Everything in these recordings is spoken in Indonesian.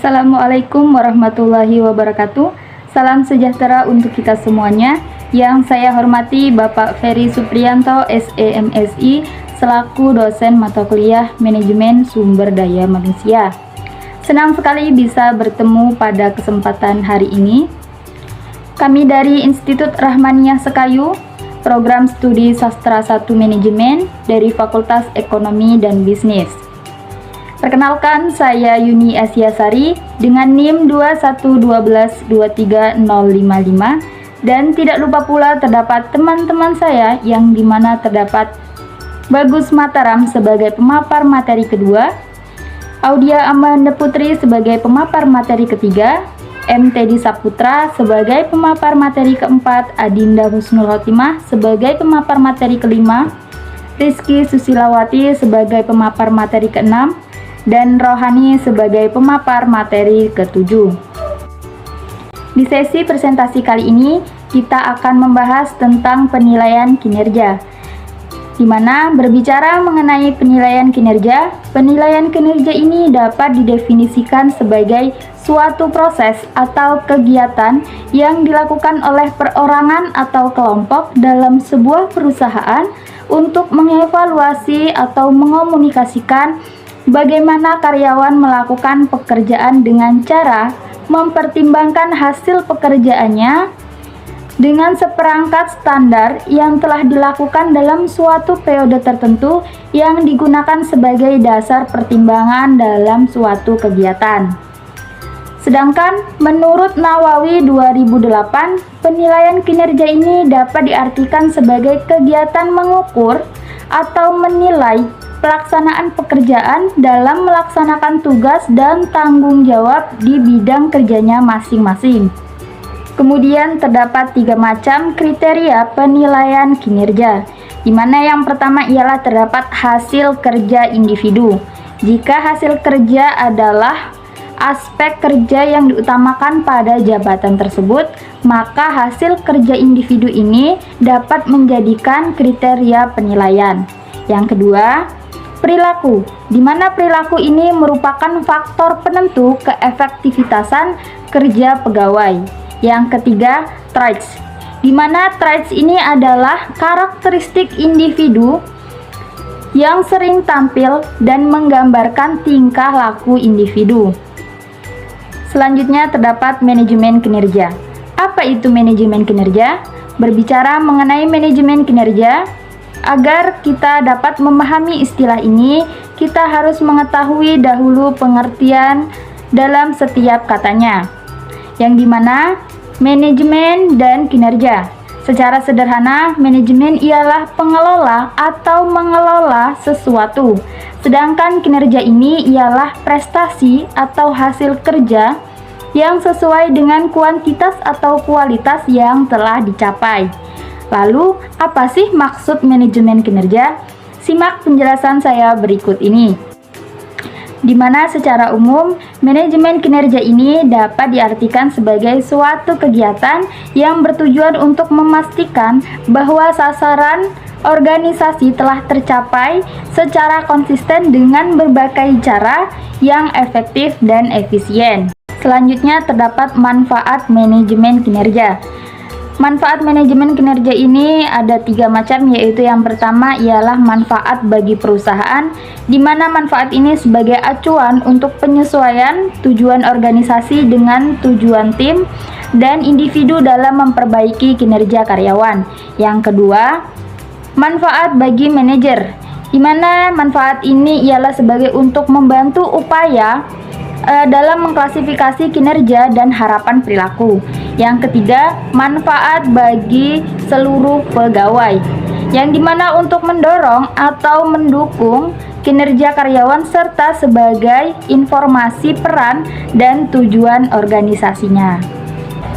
Assalamualaikum warahmatullahi wabarakatuh. Salam sejahtera untuk kita semuanya. Yang saya hormati Bapak Ferry Supriyanto, SEMSI, selaku dosen mata kuliah Manajemen Sumber Daya Manusia. Senang sekali bisa bertemu pada kesempatan hari ini. Kami dari Institut Rahmaniyah Sekayu, Program Studi Sastra 1 Manajemen dari Fakultas Ekonomi dan Bisnis. Perkenalkan, saya Yuni Asyasari dengan NIM 211223055, dan tidak lupa pula terdapat teman-teman saya yang dimana terdapat Bagus Mataram sebagai pemapar materi kedua, Audia Amanda Putri sebagai pemapar materi ketiga, M. Teddy Saputra sebagai pemapar materi keempat, Adinda Husnul Khotimah sebagai pemapar materi kelima, Rizky Susilawati sebagai pemapar materi keenam, dan Rohani sebagai pemapar materi ketujuh. Di sesi presentasi kali ini, kita akan membahas tentang penilaian kinerja, di mana berbicara mengenai penilaian kinerja ini dapat didefinisikan sebagai suatu proses atau kegiatan yang dilakukan oleh perorangan atau kelompok dalam sebuah perusahaan untuk mengevaluasi atau mengomunikasikan bagaimana karyawan melakukan pekerjaan dengan cara mempertimbangkan hasil pekerjaannya dengan seperangkat standar yang telah dilakukan dalam suatu periode tertentu yang digunakan sebagai dasar pertimbangan dalam suatu kegiatan. Sedangkan menurut Nawawi 2008, penilaian kinerja ini dapat diartikan sebagai kegiatan mengukur atau menilai pelaksanaan pekerjaan dalam melaksanakan tugas dan tanggung jawab di bidang kerjanya masing-masing. Kemudian terdapat 3 macam kriteria penilaian kinerja, di mana yang pertama ialah terdapat hasil kerja individu. Jika hasil kerja adalah aspek kerja yang diutamakan pada jabatan tersebut, maka hasil kerja individu ini dapat menjadikan kriteria penilaian. Yang kedua, perilaku, di mana perilaku ini merupakan faktor penentu keefektivitasan kerja pegawai. Yang ketiga, traits, di mana traits ini adalah karakteristik individu yang sering tampil dan menggambarkan tingkah laku individu. Selanjutnya terdapat manajemen kinerja. Apa itu manajemen kinerja? Berbicara mengenai manajemen kinerja, agar kita dapat memahami istilah ini, kita harus mengetahui dahulu pengertian dalam setiap katanya, yang dimana manajemen dan kinerja. Secara sederhana, manajemen ialah pengelola atau mengelola sesuatu, sedangkan kinerja ini ialah prestasi atau hasil kerja yang sesuai dengan kuantitas atau kualitas yang telah dicapai. Lalu, apa sih maksud manajemen kinerja? Simak penjelasan saya berikut ini. Di mana secara umum, manajemen kinerja ini dapat diartikan sebagai suatu kegiatan yang bertujuan untuk memastikan bahwa sasaran organisasi telah tercapai secara konsisten dengan berbagai cara yang efektif dan efisien. Selanjutnya terdapat manfaat manajemen kinerja. Manfaat manajemen kinerja ini ada 3 macam, yaitu yang pertama ialah manfaat bagi perusahaan, di mana manfaat ini sebagai acuan untuk penyesuaian tujuan organisasi dengan tujuan tim dan individu dalam memperbaiki kinerja karyawan. Yang kedua, manfaat bagi manajer, di mana manfaat ini ialah sebagai untuk membantu upaya dalam mengklasifikasi kinerja dan harapan perilaku. Yang ketiga, manfaat bagi seluruh pegawai, yang dimana untuk mendorong atau mendukung kinerja karyawan serta sebagai informasi peran dan tujuan organisasinya.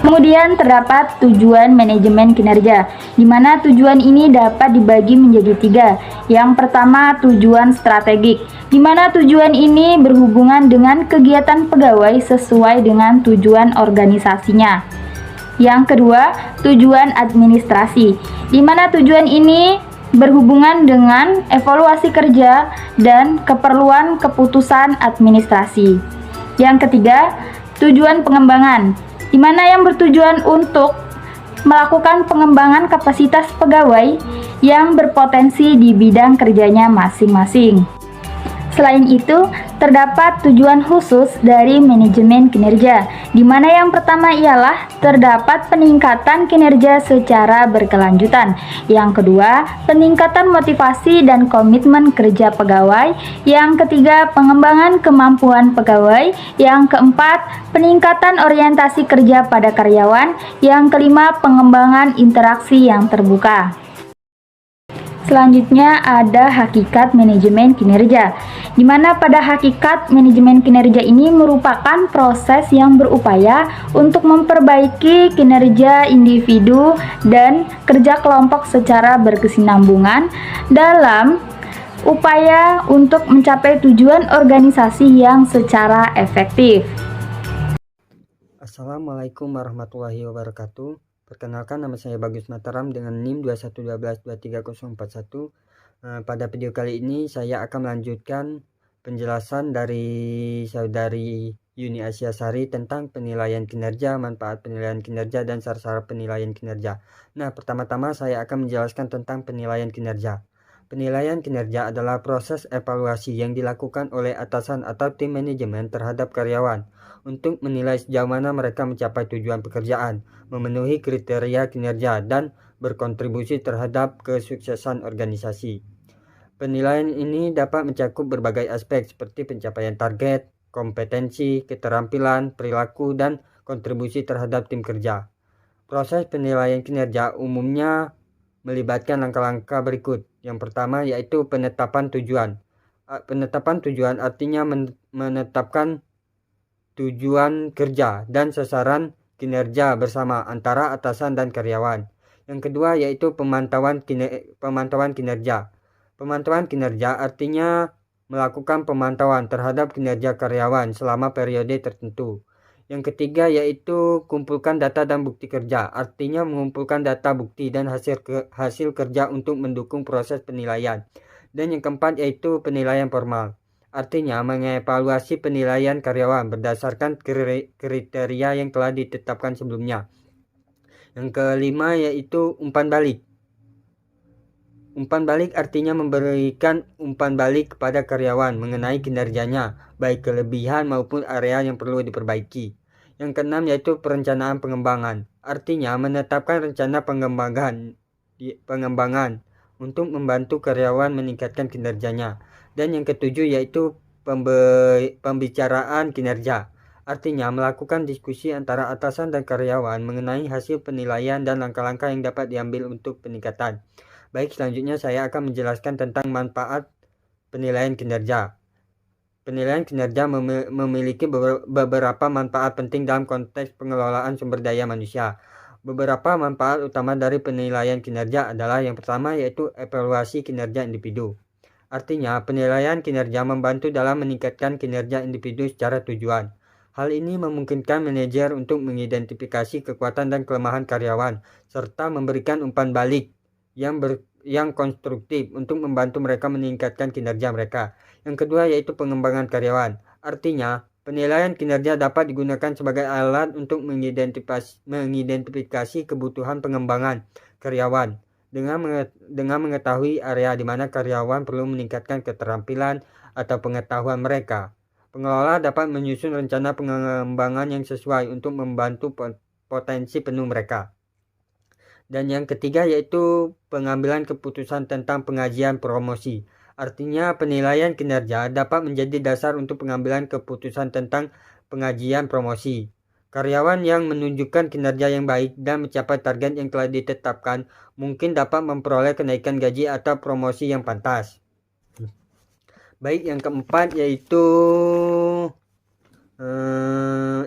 Kemudian terdapat tujuan manajemen kinerja, di mana tujuan ini dapat dibagi menjadi 3. Yang pertama, tujuan strategik, di mana tujuan ini berhubungan dengan kegiatan pegawai sesuai dengan tujuan organisasinya. Yang kedua, tujuan administrasi, di mana tujuan ini berhubungan dengan evaluasi kerja dan keperluan keputusan administrasi. Yang ketiga, tujuan pengembangan, di mana yang bertujuan untuk melakukan pengembangan kapasitas pegawai yang berpotensi di bidang kerjanya masing-masing. Selain itu, terdapat tujuan khusus dari manajemen kinerja, di mana yang pertama ialah terdapat peningkatan kinerja secara berkelanjutan. Yang kedua, peningkatan motivasi dan komitmen kerja pegawai. Yang ketiga, pengembangan kemampuan pegawai. Yang keempat, peningkatan orientasi kerja pada karyawan. Yang kelima, pengembangan interaksi yang terbuka. Selanjutnya ada hakikat manajemen kinerja, di mana pada hakikat manajemen kinerja ini merupakan proses yang berupaya untuk memperbaiki kinerja individu dan kerja kelompok secara berkesinambungan dalam upaya untuk mencapai tujuan organisasi yang secara efektif. Assalamualaikum warahmatullahi wabarakatuh. Perkenalkan, nama saya Bagus Mataram dengan NIM 211223041. Pada video kali ini saya akan melanjutkan penjelasan dari saudari Yuni Asyasari tentang penilaian kinerja, manfaat penilaian kinerja, dan syarat-syarat penilaian kinerja. Nah, pertama-tama saya akan menjelaskan tentang penilaian kinerja. Penilaian kinerja adalah proses evaluasi yang dilakukan oleh atasan atau tim manajemen terhadap karyawan untuk menilai sejauh mana mereka mencapai tujuan pekerjaan, memenuhi kriteria kinerja, dan berkontribusi terhadap kesuksesan organisasi. Penilaian ini dapat mencakup berbagai aspek seperti pencapaian target, kompetensi, keterampilan, perilaku, dan kontribusi terhadap tim kerja. Proses penilaian kinerja umumnya melibatkan langkah-langkah berikut. Yang pertama yaitu penetapan tujuan. Penetapan tujuan artinya menetapkan tujuan kerja dan sasaran kinerja bersama antara atasan dan karyawan. Yang kedua yaitu pemantauan kinerja. Pemantauan kinerja artinya melakukan pemantauan terhadap kinerja karyawan selama periode tertentu. Yang ketiga yaitu kumpulkan data dan bukti kerja, artinya mengumpulkan data, bukti, dan hasil kerja untuk mendukung proses penilaian. Dan yang keempat yaitu penilaian formal, artinya mengevaluasi penilaian karyawan berdasarkan kriteria yang telah ditetapkan sebelumnya. Yang kelima yaitu umpan balik. Umpan balik artinya memberikan umpan balik kepada karyawan mengenai kinerjanya, baik kelebihan maupun area yang perlu diperbaiki. Yang keenam yaitu perencanaan pengembangan, artinya menetapkan rencana pengembangan untuk membantu karyawan meningkatkan kinerjanya. Dan yang ketujuh yaitu pembicaraan kinerja, artinya melakukan diskusi antara atasan dan karyawan mengenai hasil penilaian dan langkah-langkah yang dapat diambil untuk peningkatan. Baik, selanjutnya saya akan menjelaskan tentang manfaat penilaian kinerja. Penilaian kinerja memiliki beberapa manfaat penting dalam konteks pengelolaan sumber daya manusia. Beberapa manfaat utama dari penilaian kinerja adalah yang pertama yaitu evaluasi kinerja individu. Artinya, penilaian kinerja membantu dalam meningkatkan kinerja individu secara tujuan. Hal ini memungkinkan manajer untuk mengidentifikasi kekuatan dan kelemahan karyawan, serta memberikan umpan balik yang konstruktif untuk membantu mereka meningkatkan kinerja mereka. Yang kedua yaitu pengembangan karyawan. Artinya, penilaian kinerja dapat digunakan sebagai alat untuk mengidentifikasi kebutuhan pengembangan karyawan dengan mengetahui area di mana karyawan perlu meningkatkan keterampilan atau pengetahuan mereka. Pengelola dapat menyusun rencana pengembangan yang sesuai untuk membantu potensi penuh mereka. Dan yang ketiga yaitu pengambilan keputusan tentang pengajian promosi. Artinya penilaian kinerja dapat menjadi dasar untuk pengambilan keputusan tentang pengajian promosi. Karyawan yang menunjukkan kinerja yang baik dan mencapai target yang telah ditetapkan mungkin dapat memperoleh kenaikan gaji atau promosi yang pantas. Baik, yang keempat yaitu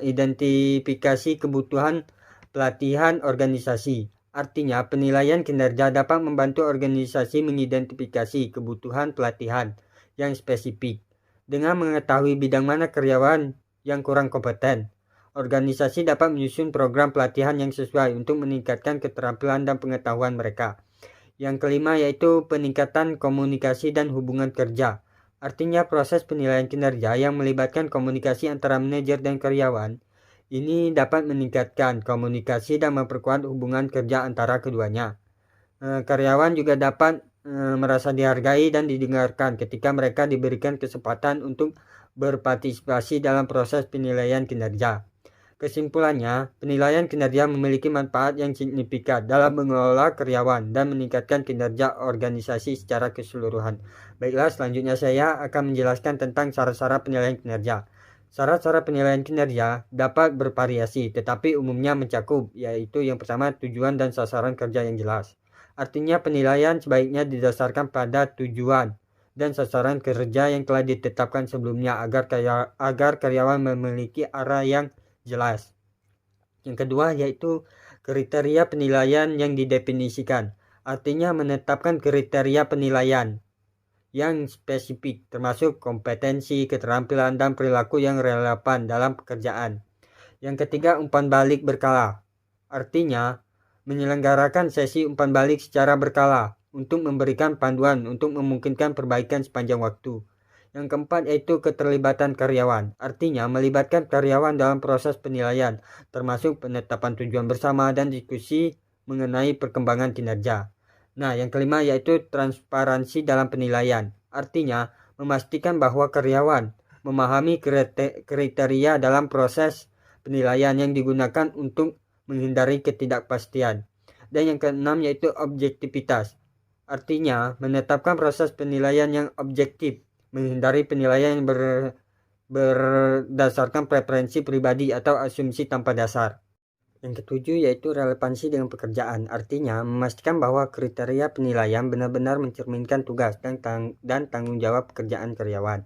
identifikasi kebutuhan pelatihan organisasi. Artinya, penilaian kinerja dapat membantu organisasi mengidentifikasi kebutuhan pelatihan yang spesifik. Dengan mengetahui bidang mana karyawan yang kurang kompeten, organisasi dapat menyusun program pelatihan yang sesuai untuk meningkatkan keterampilan dan pengetahuan mereka. Yang kelima yaitu peningkatan komunikasi dan hubungan kerja. Artinya proses penilaian kinerja yang melibatkan komunikasi antara manajer dan karyawan ini dapat meningkatkan komunikasi dan memperkuat hubungan kerja antara keduanya. Karyawan juga dapat merasa dihargai dan didengarkan ketika mereka diberikan kesempatan untuk berpartisipasi dalam proses penilaian kinerja. Kesimpulannya, penilaian kinerja memiliki manfaat yang signifikan dalam mengelola karyawan dan meningkatkan kinerja organisasi secara keseluruhan. Baiklah, selanjutnya saya akan menjelaskan tentang syarat-syarat penilaian kinerja. Syarat-syarat penilaian kinerja dapat bervariasi, tetapi umumnya mencakup, yaitu yang pertama, tujuan dan sasaran kerja yang jelas. Artinya penilaian sebaiknya didasarkan pada tujuan dan sasaran kerja yang telah ditetapkan sebelumnya agar karyawan memiliki arah yang jelas. Yang kedua yaitu kriteria penilaian yang didefinisikan. Artinya menetapkan kriteria penilaian yang spesifik termasuk kompetensi, keterampilan, dan perilaku yang relevan dalam pekerjaan. Yang ketiga, umpan balik berkala. Artinya menyelenggarakan sesi umpan balik secara berkala untuk memberikan panduan untuk memungkinkan perbaikan sepanjang waktu. Yang keempat yaitu keterlibatan karyawan. Artinya melibatkan karyawan dalam proses penilaian, termasuk penetapan tujuan bersama dan diskusi mengenai perkembangan kinerja. Nah, yang kelima yaitu transparansi dalam penilaian. Artinya memastikan bahwa karyawan memahami kriteria dalam proses penilaian yang digunakan untuk menghindari ketidakpastian. Dan yang keenam yaitu objektivitas. Artinya menetapkan proses penilaian yang objektif, menghindari penilaian yang berdasarkan preferensi pribadi atau asumsi tanpa dasar. Yang ketujuh yaitu relevansi dengan pekerjaan. Artinya memastikan bahwa kriteria penilaian benar-benar mencerminkan tugas dan tanggung jawab pekerjaan karyawan.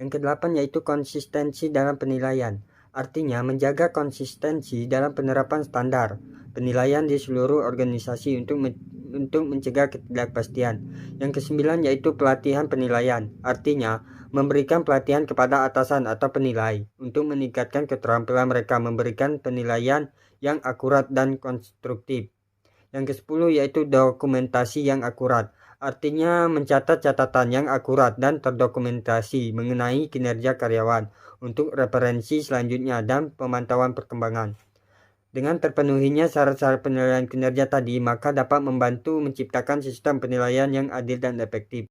Yang kedelapan yaitu konsistensi dalam penilaian. Artinya menjaga konsistensi dalam penerapan standar penilaian di seluruh organisasi untuk mencegah ketidakpastian. Yang kesembilan yaitu pelatihan penilaian. Artinya memberikan pelatihan kepada atasan atau penilai untuk meningkatkan keterampilan mereka memberikan penilaian yang akurat dan konstruktif. Yang ke-10 yaitu dokumentasi yang akurat. Artinya mencatat catatan yang akurat dan terdokumentasi mengenai kinerja karyawan untuk referensi selanjutnya dan pemantauan perkembangan. Dengan terpenuhinya syarat-syarat penilaian kinerja tadi, maka dapat membantu menciptakan sistem penilaian yang adil dan efektif.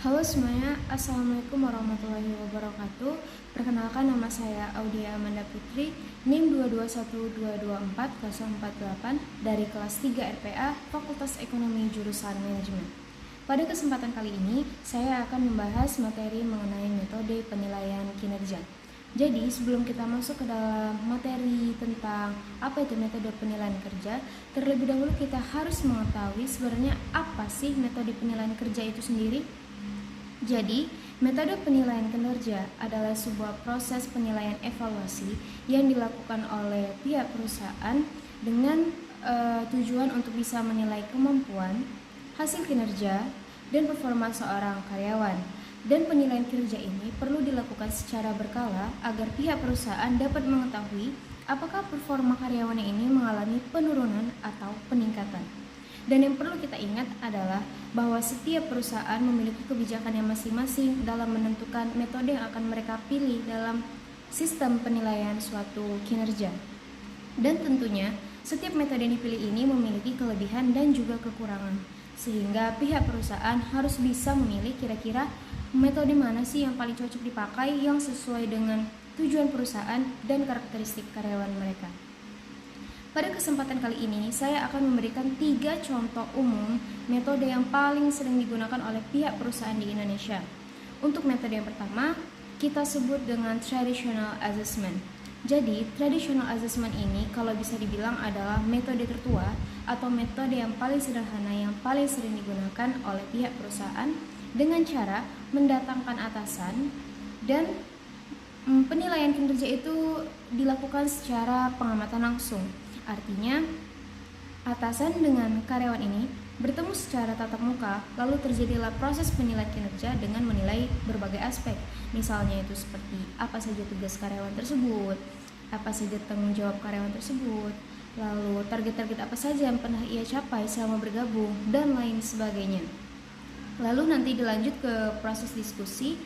Halo semuanya, Assalamualaikum warahmatullahi wabarakatuh. Perkenalkan, nama saya Audia Amanda Putri, NIM 221224048 dari kelas 3 RPA, Fakultas Ekonomi Jurusan Manajemen. Pada kesempatan kali ini, saya akan membahas materi mengenai metode penilaian kinerja. Jadi, sebelum kita masuk ke dalam materi tentang apa itu metode penilaian kerja, terlebih dahulu kita harus mengetahui sebenarnya apa sih metode penilaian kerja itu sendiri. Jadi, metode penilaian kinerja adalah sebuah proses penilaian evaluasi yang dilakukan oleh pihak perusahaan dengan tujuan untuk bisa menilai kemampuan, hasil kinerja, dan performa seorang karyawan. Dan penilaian kinerja ini perlu dilakukan secara berkala agar pihak perusahaan dapat mengetahui apakah performa karyawannya ini mengalami penurunan atau peningkatan. Dan yang perlu kita ingat adalah bahwa setiap perusahaan memiliki kebijakannya masing-masing dalam menentukan metode yang akan mereka pilih dalam sistem penilaian suatu kinerja. Dan tentunya setiap metode yang dipilih ini memiliki kelebihan dan juga kekurangan, sehingga pihak perusahaan harus bisa memilih kira-kira metode mana sih yang paling cocok dipakai yang sesuai dengan tujuan perusahaan dan karakteristik karyawan mereka. Pada kesempatan kali ini, saya akan memberikan 3 contoh umum metode yang paling sering digunakan oleh pihak perusahaan di Indonesia. Untuk metode yang pertama, kita sebut dengan traditional assessment. Jadi, traditional assessment ini kalau bisa dibilang adalah metode tertua atau metode yang paling sederhana yang paling sering digunakan oleh pihak perusahaan dengan cara mendatangkan atasan dan penilaian kinerja itu dilakukan secara pengamatan langsung. Artinya, atasan dengan karyawan ini bertemu secara tatap muka, lalu terjadilah proses penilaian kinerja dengan menilai berbagai aspek. Misalnya itu seperti apa saja tugas karyawan tersebut, apa saja tanggung jawab karyawan tersebut, lalu target-target apa saja yang pernah ia capai selama bergabung, dan lain sebagainya. Lalu nanti dilanjut ke proses diskusi,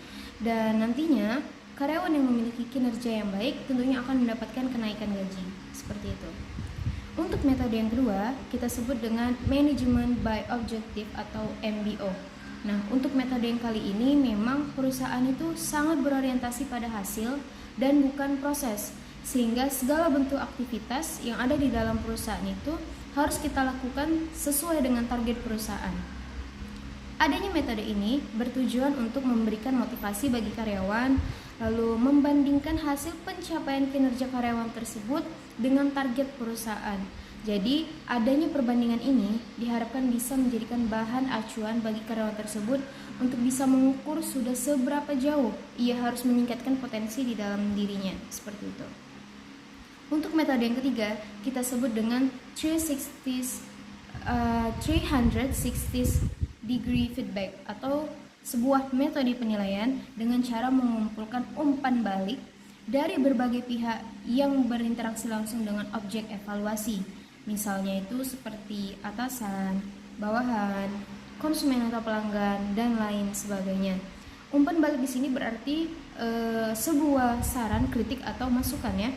dan nantinya karyawan yang memiliki kinerja yang baik tentunya akan mendapatkan kenaikan gaji. Seperti itu. Untuk metode yang kedua, kita sebut dengan Management by Objective atau MBO. Nah, untuk metode yang kali ini memang perusahaan itu sangat berorientasi pada hasil dan bukan proses, sehingga segala bentuk aktivitas yang ada di dalam perusahaan itu harus kita lakukan sesuai dengan target perusahaan. Adanya metode ini bertujuan untuk memberikan motivasi bagi karyawan, lalu membandingkan hasil pencapaian kinerja karyawan tersebut dengan target perusahaan. Jadi, adanya perbandingan ini diharapkan bisa menjadikan bahan acuan bagi karyawan tersebut untuk bisa mengukur sudah seberapa jauh ia harus meningkatkan potensi di dalam dirinya, seperti itu. Untuk metode yang ketiga, kita sebut dengan 360 degree feedback atau sebuah metode penilaian dengan cara mengumpulkan umpan balik dari berbagai pihak yang berinteraksi langsung dengan objek evaluasi. Misalnya itu seperti atasan, bawahan, konsumen atau pelanggan, dan lain sebagainya. Umpan balik di sini berarti sebuah saran, kritik atau masukan ya.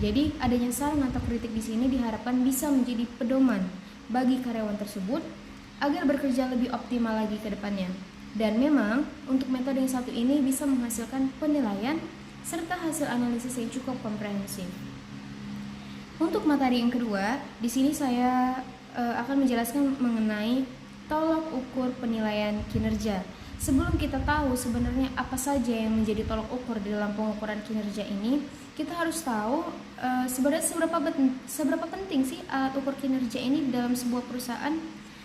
Jadi adanya saran atau kritik di sini diharapkan bisa menjadi pedoman bagi karyawan tersebut agar bekerja lebih optimal lagi ke depannya. Dan memang untuk metode yang satu ini bisa menghasilkan penilaian serta hasil analisis yang cukup komprehensif. Untuk materi yang kedua, di sini saya akan menjelaskan mengenai tolak ukur penilaian kinerja. Sebelum kita tahu sebenarnya apa saja yang menjadi tolak ukur di dalam pengukuran kinerja ini, kita harus tahu sebenarnya seberapa penting sih alat ukur kinerja ini di dalam sebuah perusahaan.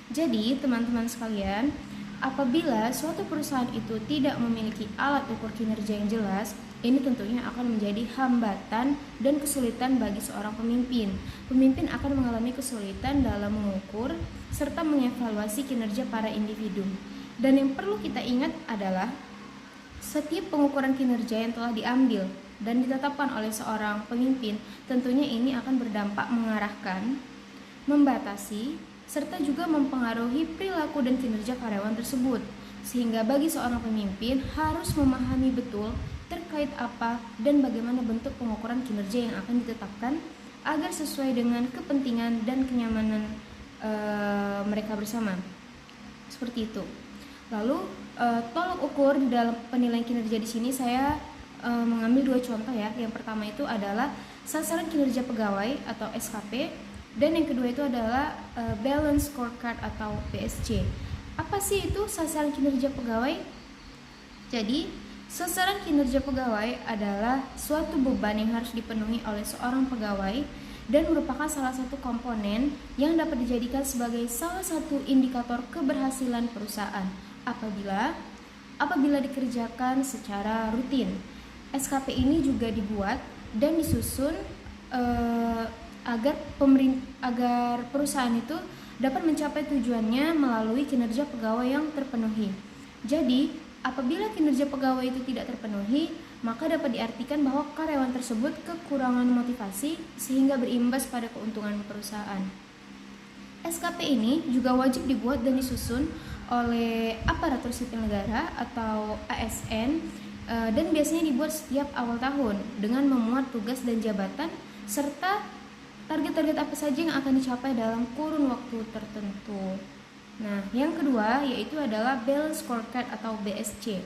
Jadi, teman-teman sekalian, apabila suatu perusahaan itu tidak memiliki alat ukur kinerja yang jelas, ini tentunya akan menjadi hambatan dan kesulitan bagi seorang pemimpin. Pemimpin akan mengalami kesulitan dalam mengukur serta mengevaluasi kinerja para individu. Dan yang perlu kita ingat adalah setiap pengukuran kinerja yang telah diambil dan ditetapkan oleh seorang pemimpin, tentunya ini akan berdampak mengarahkan, membatasi, serta juga mempengaruhi perilaku dan kinerja karyawan tersebut. Sehingga bagi seorang pemimpin harus memahami betul terkait apa dan bagaimana bentuk pengukuran kinerja yang akan ditetapkan agar sesuai dengan kepentingan dan kenyamanan mereka bersama. Seperti itu. Lalu tolak ukur di dalam penilaian kinerja di sini saya mengambil dua contoh ya. Yang pertama itu adalah sasaran kinerja pegawai atau SKP, dan yang kedua itu adalah Balance Scorecard atau BSC. Apa sih itu sasaran kinerja pegawai? Jadi, sasaran kinerja pegawai adalah suatu beban yang harus dipenuhi oleh seorang pegawai dan merupakan salah satu komponen yang dapat dijadikan sebagai salah satu indikator keberhasilan perusahaan apabila dikerjakan secara rutin. SKP ini juga dibuat dan disusun agar perusahaan itu dapat mencapai tujuannya melalui kinerja pegawai yang terpenuhi. Jadi, apabila kinerja pegawai itu tidak terpenuhi, maka dapat diartikan bahwa karyawan tersebut kekurangan motivasi sehingga berimbas pada keuntungan perusahaan. SKP ini juga wajib dibuat dan disusun oleh aparatur sipil negara atau ASN dan biasanya dibuat setiap awal tahun dengan memuat tugas dan jabatan serta target-target apa saja yang akan dicapai dalam kurun waktu tertentu. Nah, yang kedua yaitu adalah Balance Scorecard atau BSC.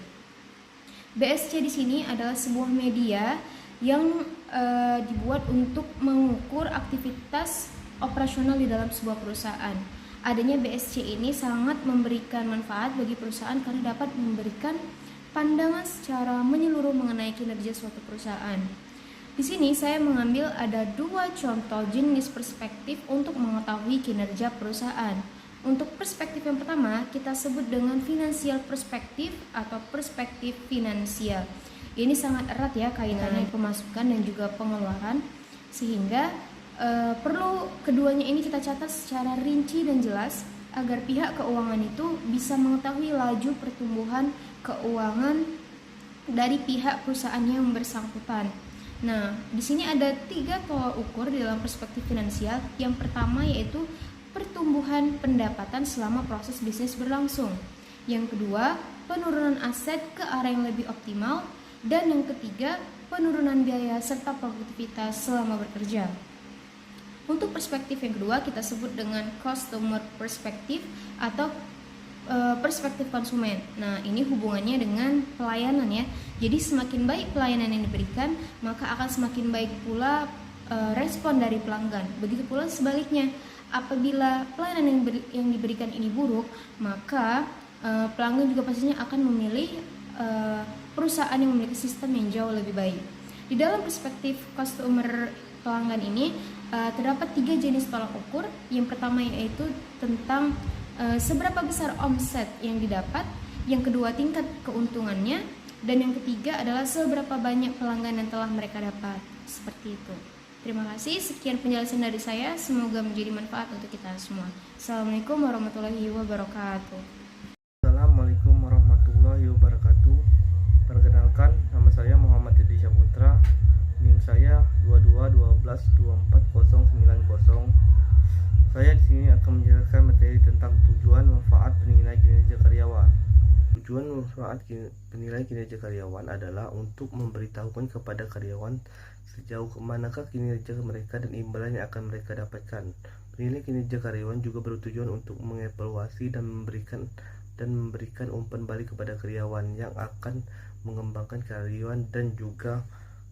BSC di sini adalah sebuah media yang dibuat untuk mengukur aktivitas operasional di dalam sebuah perusahaan. Adanya BSC ini sangat memberikan manfaat bagi perusahaan karena dapat memberikan pandangan secara menyeluruh mengenai kinerja suatu perusahaan. Di sini saya mengambil ada dua contoh jenis perspektif untuk mengetahui kinerja perusahaan. Untuk perspektif yang pertama kita sebut dengan financial perspektif atau perspektif finansial. Ini sangat erat ya kaitannya pemasukan dan juga pengeluaran, sehingga perlu keduanya ini kita catat secara rinci dan jelas agar pihak keuangan itu bisa mengetahui laju pertumbuhan keuangan dari pihak perusahaan yang bersangkutan. Nah, di sini ada 3 tolak ukur di dalam perspektif finansial. Yang pertama yaitu pertumbuhan pendapatan selama proses bisnis berlangsung. Yang kedua, penurunan aset ke arah yang lebih optimal. Dan yang ketiga, penurunan biaya serta produktivitas selama bekerja. Untuk perspektif yang kedua kita sebut dengan customer perspective atau perspektif konsumen. Nah, ini hubungannya dengan pelayanan ya. Jadi semakin baik pelayanan yang diberikan, maka akan semakin baik pula respon dari pelanggan. Begitu pula sebaliknya, apabila pelayanan yang diberikan ini buruk, maka pelanggan juga pastinya akan memilih perusahaan yang memiliki sistem yang jauh lebih baik. Di dalam perspektif customer pelanggan ini terdapat 3 jenis tolak ukur. Yang pertama yaitu tentang seberapa besar omset yang didapat, yang kedua tingkat keuntungannya, dan yang ketiga adalah seberapa banyak pelanggan yang telah mereka dapat. Seperti itu. Terima kasih, sekian penjelasan dari saya, semoga menjadi manfaat untuk kita semua. Assalamualaikum warahmatullahi wabarakatuh. Assalamualaikum warahmatullahi wabarakatuh. Perkenalkan, nama saya Muhammad Yudi Syaputra. NIM saya 2212249090. Saya di sini akan menjelaskan materi tentang tujuan manfaat penilai kinerja karyawan. Tujuan manfaat penilai kinerja karyawan adalah untuk memberitahukan kepada karyawan sejauh manakah kinerja mereka dan imbalan yang akan mereka dapatkan. Penilai kinerja karyawan juga bertujuan untuk mengevaluasi dan memberikan umpan balik kepada karyawan yang akan mengembangkan karyawan dan juga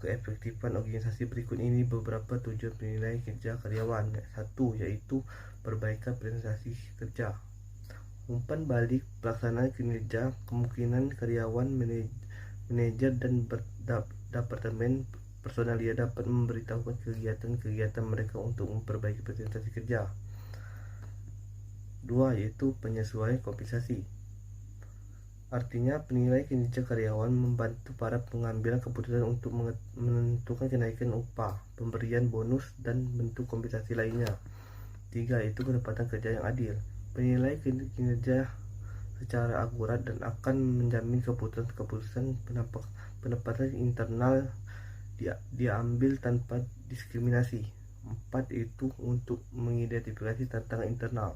keefektifan organisasi. Berikut ini beberapa tujuan penilai kinerja karyawan. 1. Yaitu perbaikan prestasi kerja. Umpan balik pelaksanaan kinerja, kemungkinan karyawan, manajer dan departemen personalia dapat memberitahukan kegiatan-kegiatan mereka untuk memperbaiki prestasi kerja. 2. Yaitu penyesuaian kompensasi. Artinya, penilai kinerja karyawan membantu para pengambil keputusan untuk menentukan kenaikan upah, pemberian bonus, dan bentuk kompensasi lainnya. 3. Yaitu penempatan kerja yang adil. Penilai kinerja secara akurat dan akan menjamin keputusan penempatan internal diambil tanpa diskriminasi. 4. Itu untuk mengidentifikasi tantangan internal.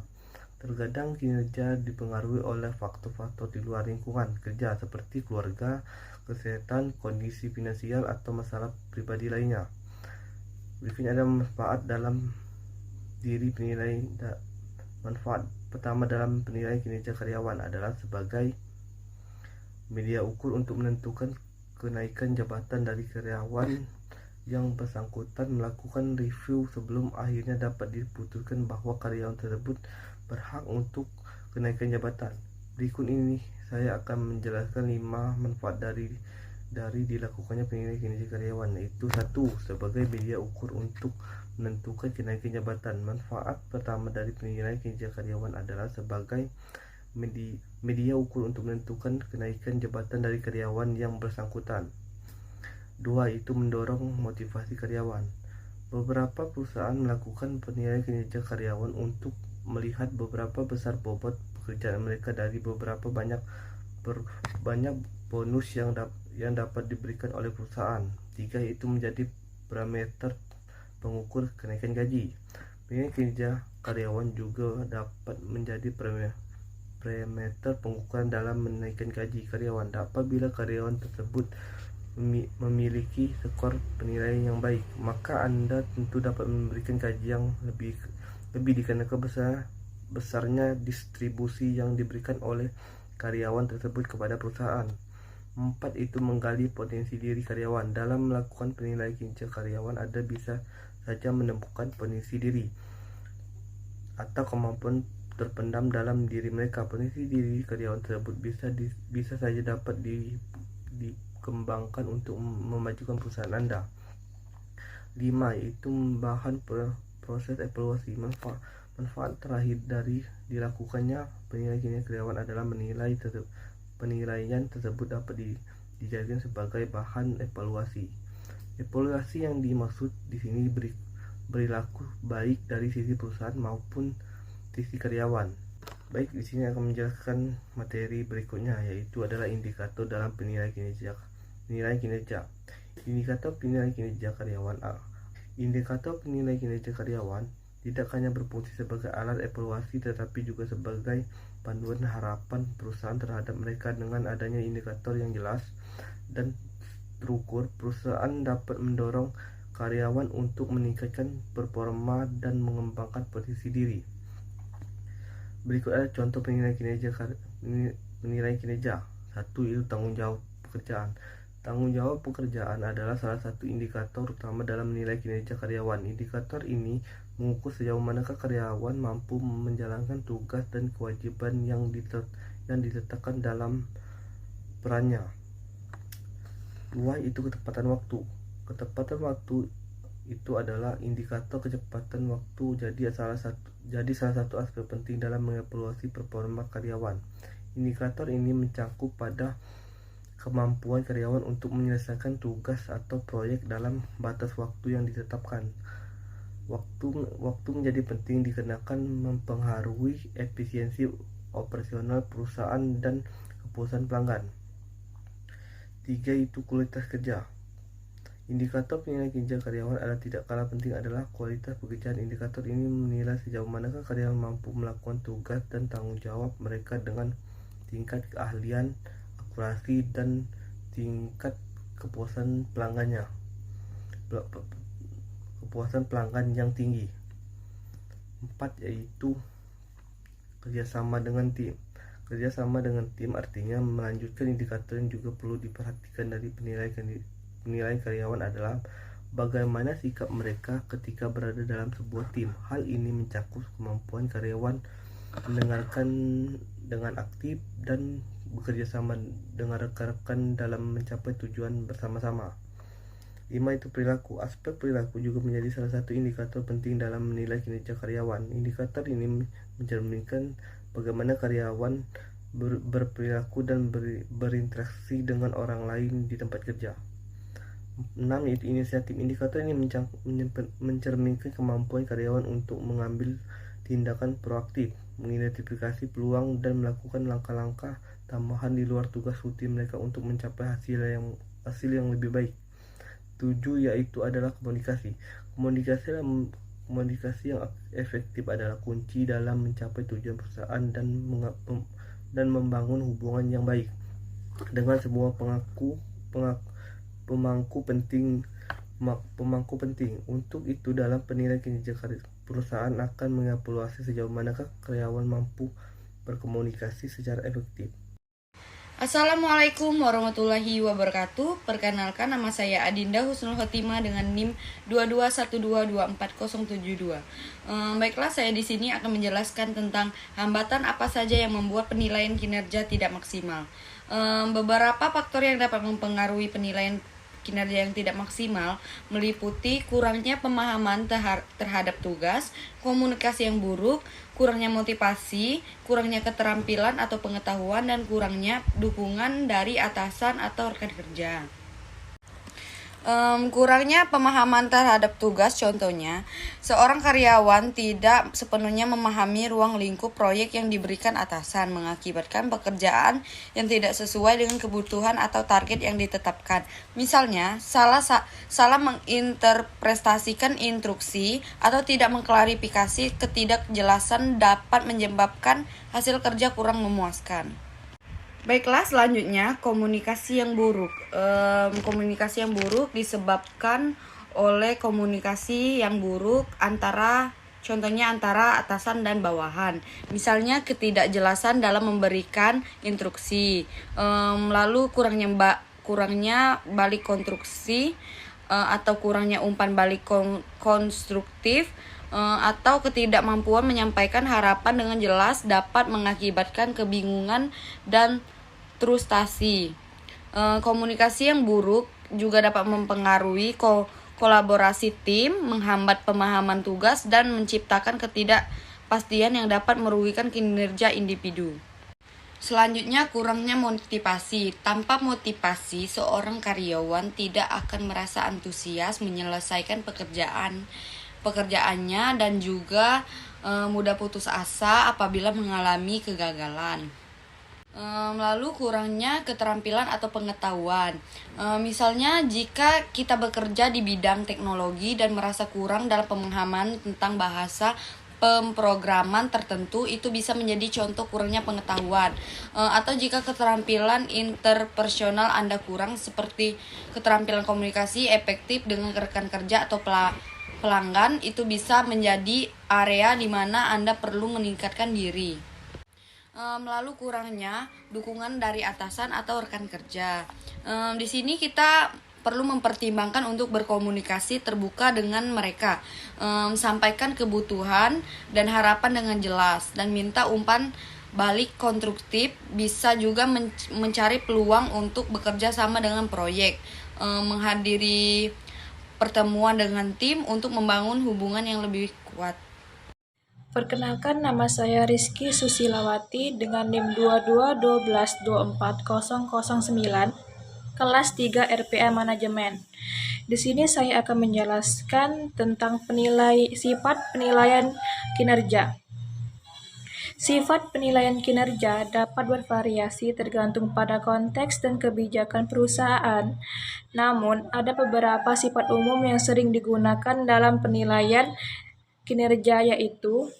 Terkadang kinerja dipengaruhi oleh faktor-faktor di luar lingkungan kerja seperti keluarga, kesehatan, kondisi finansial, atau masalah pribadi lainnya. Berikutnya ada manfaat dalam diri penilai. Manfaat pertama dalam penilai kinerja karyawan adalah sebagai media ukur untuk menentukan kenaikan jabatan dari karyawan yang bersangkutan. Melakukan review sebelum akhirnya dapat diputuskan bahwa karyawan tersebut berhak untuk kenaikan jabatan. Berikut ini saya akan menjelaskan 5 manfaat dari dilakukannya penilaian kinerja karyawan, yaitu 1. Sebagai media ukur untuk menentukan kenaikan jabatan. Manfaat pertama dari penilaian kinerja karyawan adalah sebagai media ukur untuk menentukan kenaikan jabatan dari karyawan yang bersangkutan. 2. Itu mendorong motivasi karyawan. Beberapa perusahaan melakukan penilaian kinerja karyawan untuk melihat beberapa besar bobot pekerjaan mereka dari beberapa banyak bonus yang dapat diberikan oleh perusahaan. 3. Itu menjadi parameter pengukur kenaikan gaji. Penilaian kinerja karyawan juga dapat menjadi parameter pengukuran dalam menaikkan gaji karyawan. Apabila karyawan tersebut memiliki skor penilaian yang baik, maka Anda tentu dapat memberikan gaji yang lebih dikarenakan besarnya distribusi yang diberikan oleh karyawan tersebut kepada perusahaan. 4. Itu menggali potensi diri karyawan. Dalam melakukan penilaian kinerja karyawan, Anda bisa saja menemukan potensi diri atau kemampuan terpendam dalam diri mereka. Potensi diri karyawan tersebut bisa saja dapat dikembangkan untuk memajukan perusahaan Anda. 5. Itu bahan proses evaluasi. Manfaat terakhir dari dilakukannya penilaian kinerja karyawan adalah penilaian tersebut dapat dijadikan sebagai bahan evaluasi. Evaluasi yang dimaksud di sini berlaku baik dari sisi perusahaan maupun sisi karyawan. Baik, di sini akan menjelaskan materi berikutnya, yaitu adalah indikator dalam penilaian kinerja. Indikator penilaian kinerja karyawan A. Indikator penilaian kinerja karyawan tidak hanya berfungsi sebagai alat evaluasi tetapi juga sebagai panduan harapan perusahaan terhadap mereka. Dengan adanya indikator yang jelas dan terukur, perusahaan dapat mendorong karyawan untuk meningkatkan performa dan mengembangkan posisi diri. Berikut ada contoh penilaian kinerja. 1. Itu tanggung jawab pekerjaan. Tanggung jawab pekerjaan adalah salah satu indikator utama dalam menilai kinerja karyawan. Indikator ini mengukur sejauh manakah karyawan mampu menjalankan tugas dan kewajiban yang diletakkan dalam perannya. 2. Itu ketepatan waktu. Ketepatan waktu itu adalah indikator kecepatan waktu, jadi salah satu aspek penting dalam mengevaluasi performa karyawan. Indikator ini mencakup pada kemampuan karyawan untuk menyelesaikan tugas atau proyek dalam batas waktu yang ditetapkan. Waktu menjadi penting dikarenakan mempengaruhi efisiensi operasional perusahaan dan kepuasan pelanggan. 3. Itu kualitas kerja. Indikator penilaian kinerja karyawan adalah tidak kalah penting adalah kualitas pekerjaan. Indikator ini menilai sejauh manakah karyawan mampu melakukan tugas dan tanggung jawab mereka dengan tingkat keahlian, akurasi, dan tingkat kepuasan pelanggan yang tinggi. 4. Yaitu kerjasama dengan tim. Kerjasama dengan tim artinya melanjutkan indikator yang juga perlu diperhatikan dari penilaian karyawan adalah bagaimana sikap mereka ketika berada dalam sebuah tim. Hal ini mencakup kemampuan karyawan mendengarkan dengan aktif dan bekerja sama dengan rekan-rekan dalam mencapai tujuan bersama-sama. 5. Itu perilaku. Aspek perilaku juga menjadi salah satu indikator penting dalam menilai kinerja karyawan. Indikator ini mencerminkan bagaimana karyawan berperilaku dan berinteraksi dengan orang lain di tempat kerja. 6. Yaitu inisiatif. Indikator ini mencerminkan kemampuan karyawan untuk mengambil tindakan proaktif, mengidentifikasi peluang, dan melakukan langkah-langkah tambahan di luar tugas rutin mereka untuk mencapai hasil yang lebih baik. 7. Yaitu adalah komunikasi. Komunikasi yang efektif adalah kunci dalam mencapai tujuan perusahaan dan membangun hubungan yang baik dengan semua pemangku penting. Untuk itu, dalam penilaian kinerja perusahaan akan mengevaluasi sejauh manakah karyawan mampu berkomunikasi secara efektif. Assalamualaikum warahmatullahi wabarakatuh. Perkenalkan, nama saya Adinda Husnul Khotimah dengan NIM 2212240072. Baiklah, saya di sini akan menjelaskan tentang hambatan apa saja yang membuat penilaian kinerja tidak maksimal. Beberapa faktor yang dapat mempengaruhi penilaian kinerja yang tidak maksimal meliputi kurangnya pemahaman terhadap tugas, komunikasi yang buruk, kurangnya motivasi, kurangnya keterampilan atau pengetahuan, dan kurangnya dukungan dari atasan atau rekan kerja. Kurangnya pemahaman terhadap tugas, contohnya seorang karyawan tidak sepenuhnya memahami ruang lingkup proyek yang diberikan atasan, mengakibatkan pekerjaan yang tidak sesuai dengan kebutuhan atau target yang ditetapkan. Misalnya, salah menginterpretasikan instruksi atau tidak mengklarifikasi ketidakjelasan dapat menyebabkan hasil kerja kurang memuaskan. Baiklah, selanjutnya komunikasi yang buruk. Komunikasi yang buruk disebabkan oleh komunikasi yang buruk contohnya antara atasan dan bawahan. Misalnya ketidakjelasan dalam memberikan instruksi, lalu kurangnya balik konstruksi atau kurangnya umpan balik konstruktif, atau ketidakmampuan menyampaikan harapan dengan jelas dapat mengakibatkan kebingungan dan frustasi. Komunikasi yang buruk juga dapat mempengaruhi kolaborasi tim, menghambat pemahaman tugas, dan menciptakan ketidakpastian yang dapat merugikan kinerja individu. Selanjutnya, kurangnya motivasi. Tanpa motivasi, seorang karyawan tidak akan merasa antusias menyelesaikan pekerjaannya dan juga mudah putus asa apabila mengalami kegagalan. Lalu kurangnya keterampilan atau pengetahuan. Misalnya jika kita bekerja di bidang teknologi dan merasa kurang dalam pemahaman tentang bahasa pemrograman tertentu, itu bisa menjadi contoh kurangnya pengetahuan. Atau jika keterampilan interpersonal Anda kurang, seperti keterampilan komunikasi efektif dengan rekan kerja atau pelanggan, itu bisa menjadi area di mana Anda perlu meningkatkan diri. Lalu kurangnya dukungan dari atasan atau rekan kerja. Di sini kita perlu mempertimbangkan untuk berkomunikasi terbuka dengan mereka, sampaikan kebutuhan dan harapan dengan jelas, dan minta umpan balik konstruktif. Bisa juga mencari peluang untuk bekerja sama dengan proyek, menghadiri pertemuan dengan tim untuk membangun hubungan yang lebih kuat. Perkenalkan, nama saya Rizky Susilawati dengan NIM 2212240009, kelas 3 RPA Manajemen. Di sini saya akan menjelaskan tentang sifat penilaian kinerja. Sifat penilaian kinerja dapat bervariasi tergantung pada konteks dan kebijakan perusahaan. Namun, ada beberapa sifat umum yang sering digunakan dalam penilaian kinerja, yaitu: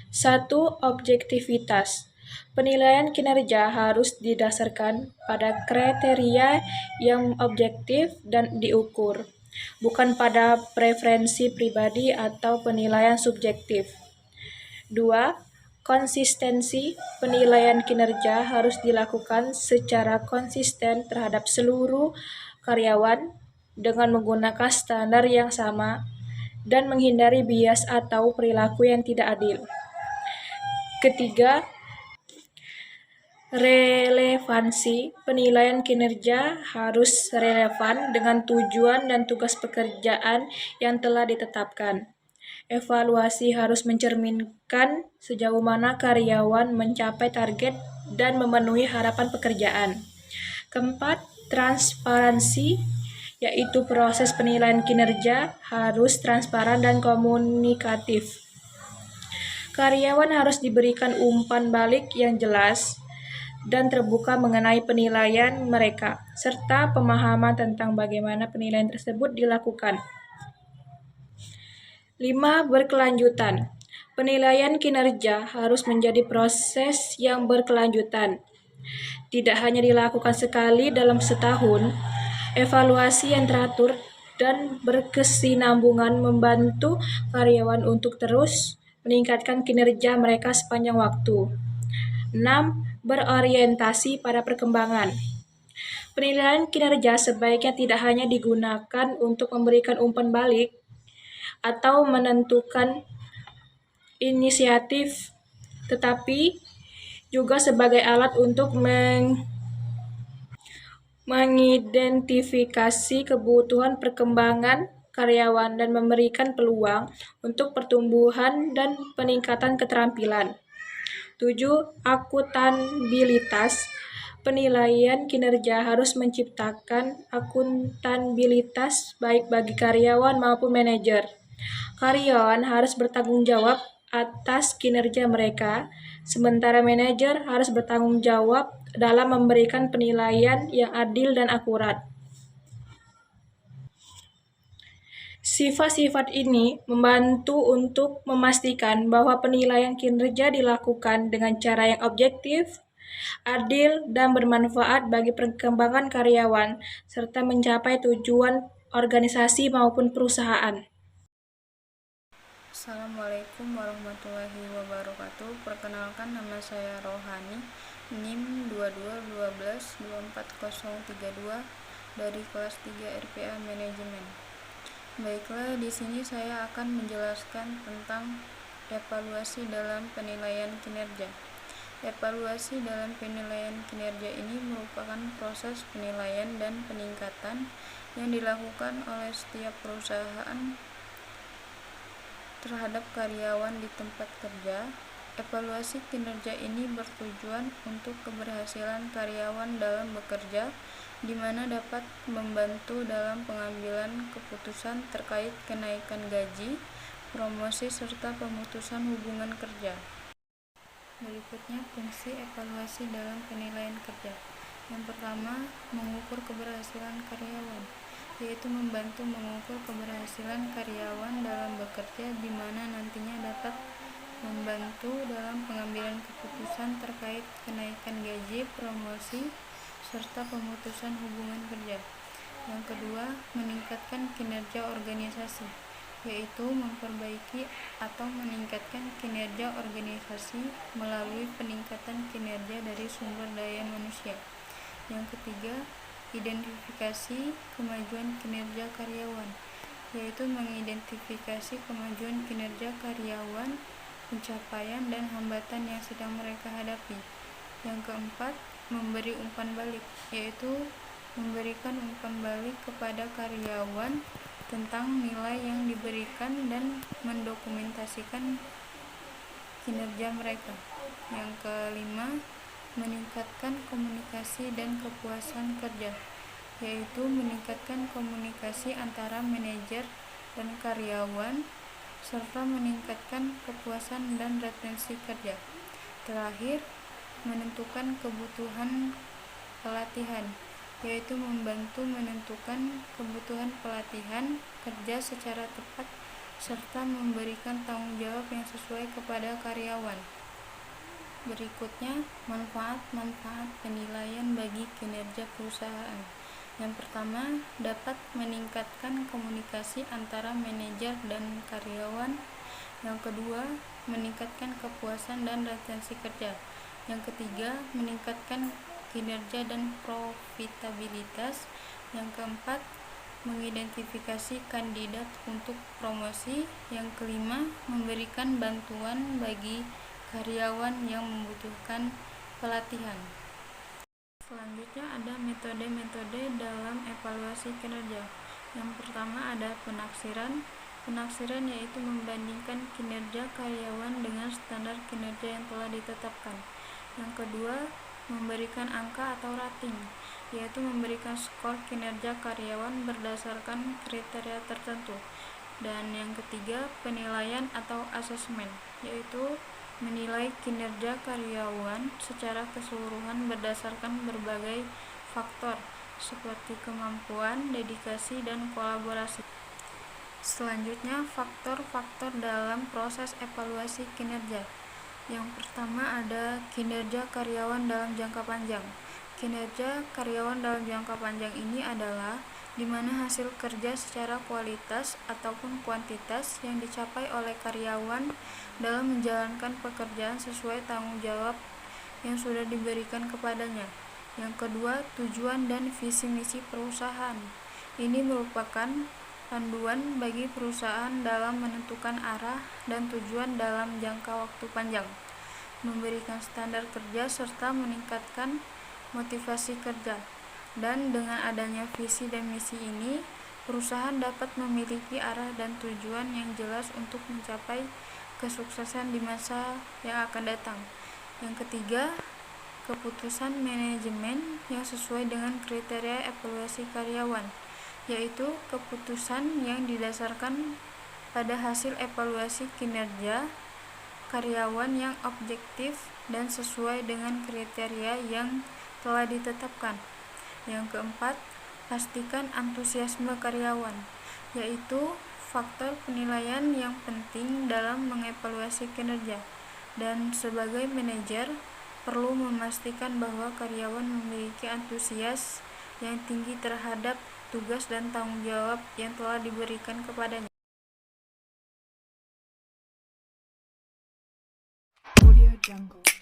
1. Objektivitas. Penilaian kinerja harus didasarkan pada kriteria yang objektif dan diukur, bukan pada preferensi pribadi atau penilaian subjektif. 2. Konsistensi. Penilaian kinerja harus dilakukan secara konsisten terhadap seluruh karyawan dengan menggunakan standar yang sama dan menghindari bias atau perilaku yang tidak adil. Ketiga, relevansi. Penilaian kinerja harus relevan dengan tujuan dan tugas pekerjaan yang telah ditetapkan. Evaluasi harus mencerminkan sejauh mana karyawan mencapai target dan memenuhi harapan pekerjaan. Keempat, transparansi, yaitu proses penilaian kinerja harus transparan dan komunikatif. Karyawan harus diberikan umpan balik yang jelas dan terbuka mengenai penilaian mereka, serta pemahaman tentang bagaimana penilaian tersebut dilakukan. 5. Berkelanjutan. Penilaian kinerja harus menjadi proses yang berkelanjutan. Tidak hanya dilakukan sekali dalam setahun. Evaluasi yang teratur dan berkesinambungan membantu karyawan untuk terus meningkatkan kinerja mereka sepanjang waktu. 6. Berorientasi pada perkembangan. Penilaian kinerja sebaiknya tidak hanya digunakan untuk memberikan umpan balik atau menentukan inisiatif, tetapi juga sebagai alat untuk mengidentifikasi kebutuhan perkembangan karyawan dan memberikan peluang untuk pertumbuhan dan peningkatan keterampilan. 7. Akuntabilitas. Penilaian kinerja harus menciptakan akuntabilitas baik bagi karyawan maupun manajer. Karyawan harus bertanggung jawab atas kinerja mereka, sementara manajer harus bertanggung jawab dalam memberikan penilaian yang adil dan akurat. Sifat-sifat ini membantu untuk memastikan bahwa penilaian kinerja dilakukan dengan cara yang objektif, adil, dan bermanfaat bagi perkembangan karyawan, serta mencapai tujuan organisasi maupun perusahaan. Assalamualaikum warahmatullahi wabarakatuh. Perkenalkan, nama saya Rohani, NIM 2212240032 dari kelas 3 RPA Manajemen. Baiklah, di sini saya akan menjelaskan tentang evaluasi dalam penilaian kinerja. Evaluasi dalam penilaian kinerja ini merupakan proses penilaian dan peningkatan yang dilakukan oleh setiap perusahaan terhadap karyawan di tempat kerja. Evaluasi kinerja ini bertujuan untuk keberhasilan karyawan dalam bekerja, di mana dapat membantu dalam pengambilan keputusan terkait kenaikan gaji, promosi, serta pemutusan hubungan kerja. Berikutnya fungsi evaluasi dalam penilaian kerja. Yang pertama, mengukur keberhasilan karyawan, yaitu membantu mengukur keberhasilan karyawan dalam bekerja, di mana nantinya dapat membantu dalam pengambilan keputusan terkait kenaikan gaji, promosi, serta pemutusan hubungan kerja. Yang kedua, meningkatkan kinerja organisasi, yaitu memperbaiki atau meningkatkan kinerja organisasi melalui peningkatan kinerja dari sumber daya manusia. Yang ketiga, identifikasi kemajuan kinerja karyawan, yaitu mengidentifikasi kemajuan kinerja karyawan, pencapaian dan hambatan yang sedang mereka hadapi. Yang keempat, memberi umpan balik, yaitu memberikan umpan balik kepada karyawan tentang nilai yang diberikan dan mendokumentasikan kinerja mereka. Yang kelima, meningkatkan komunikasi dan kepuasan kerja, yaitu meningkatkan komunikasi antara manajer dan karyawan, serta meningkatkan kepuasan dan retensi kerja. Terakhir, menentukan kebutuhan pelatihan, yaitu membantu menentukan kebutuhan pelatihan kerja secara tepat serta memberikan tanggung jawab yang sesuai kepada karyawan. Berikutnya, manfaat-manfaat penilaian bagi kinerja perusahaan. Yang pertama, dapat meningkatkan komunikasi antara manajer dan karyawan. Yang kedua, meningkatkan kepuasan dan retensi kerja. Yang ketiga, meningkatkan kinerja dan profitabilitas. Yang keempat, mengidentifikasi kandidat untuk promosi. Yang kelima, memberikan bantuan bagi karyawan yang membutuhkan pelatihan. Selanjutnya ada metode-metode dalam evaluasi kinerja. Yang pertama ada penaksiran. Penaksiran yaitu membandingkan kinerja karyawan dengan standar kinerja yang telah ditetapkan. Yang kedua, memberikan angka atau rating, yaitu memberikan skor kinerja karyawan berdasarkan kriteria tertentu. Dan yang ketiga, penilaian atau asesmen, yaitu menilai kinerja karyawan secara keseluruhan berdasarkan berbagai faktor seperti kemampuan, dedikasi, dan kolaborasi. Selanjutnya, faktor-faktor dalam proses evaluasi kinerja. Yang pertama ada kinerja karyawan dalam jangka panjang. Kinerja karyawan dalam jangka panjang ini adalah di mana hasil kerja secara kualitas ataupun kuantitas yang dicapai oleh karyawan dalam menjalankan pekerjaan sesuai tanggung jawab yang sudah diberikan kepadanya. Yang kedua, tujuan dan visi misi perusahaan. Ini merupakan panduan bagi perusahaan dalam menentukan arah dan tujuan dalam jangka waktu panjang, memberikan standar kerja serta meningkatkan motivasi kerja. Dan dengan adanya visi dan misi ini, perusahaan dapat memiliki arah dan tujuan yang jelas untuk mencapai kesuksesan di masa yang akan datang. Yang ketiga, keputusan manajemen yang sesuai dengan kriteria evaluasi karyawan, yaitu keputusan yang didasarkan pada hasil evaluasi kinerja karyawan yang objektif dan sesuai dengan kriteria yang telah ditetapkan. Yang keempat, pastikan antusiasme karyawan, yaitu faktor penilaian yang penting dalam mengevaluasi kinerja. Dan sebagai manajer, perlu memastikan bahwa karyawan memiliki antusias yang tinggi terhadap tugas dan tanggung jawab yang telah diberikan kepadanya. Audio Jungle.